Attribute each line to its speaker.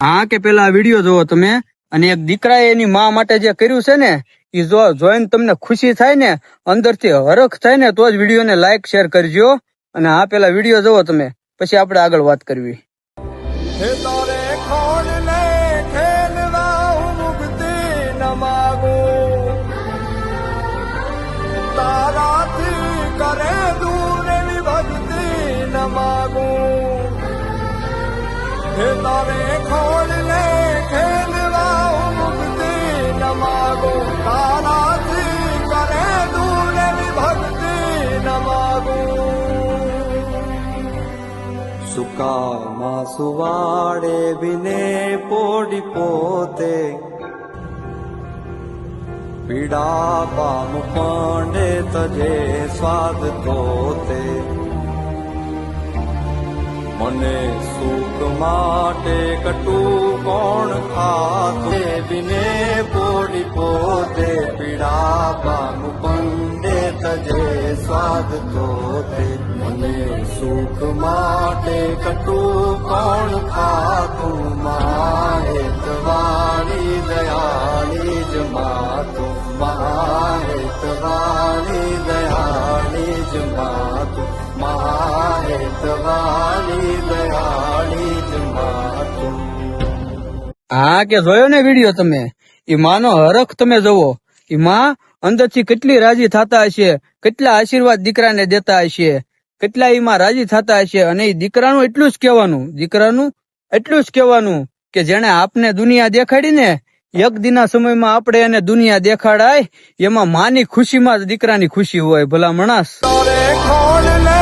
Speaker 1: હા કે પેલા વિડીયો જોવો તમે, અને એક દીકરાએ એની માં માટે જે કર્યું છે ને એ જોઈને તમને ખુશી થાય ને, અંદરથી હરખ થાય ને, તો જ વિડીયોને લાઈક શેર કરજો. અને હા પેલા વિડીયો જોવો તમે, પછી આપણે આગળ વાત કરવી.
Speaker 2: તારે ખોલ લે ખેલવા મુક્તિ ન માગો, તારાથી કરે દૂર એવી ભક્તિ ન માગો. સુકામાં સુવાડે બિને પોડી પોતે, પીડા પામ પાંડે તજે સ્વાદ તોતે. મને સુખ માટે કટું કોણ ખાતે, બિને પોડી પોતે, પીડા પામ પંડે તજે સ્વાદ તોતે. મને સુખ માટે કટું કોણ ખાતું, મહાહેતવાળી દયાળી જ માતું, મહાહેતવાળી દયાળી જ માતું, મહાહેતવાળી દયાળી જ માતું.
Speaker 1: હા કે જોયો ને વિડીયો તમે, એ માનો હરખ તમે જોવો. એ માં અંદરથી કેટલી રાજી થતા હશે, કેટલા આશીર્વાદ દીકરાને દેતા હશે, કેટલા એમાં રાજી થતા હશે. અને એ દીકરાનું એટલું જ કહેવાનું કે જેને આપને દુનિયા દેખાડી ને, એક દિના સમયમાં આપણે એને દુનિયા દેખાડાય, એમાં માની ખુશીમાં જ દીકરાની ખુશી હોય. ભલા માણસ.
Speaker 2: તારે ખોલ લે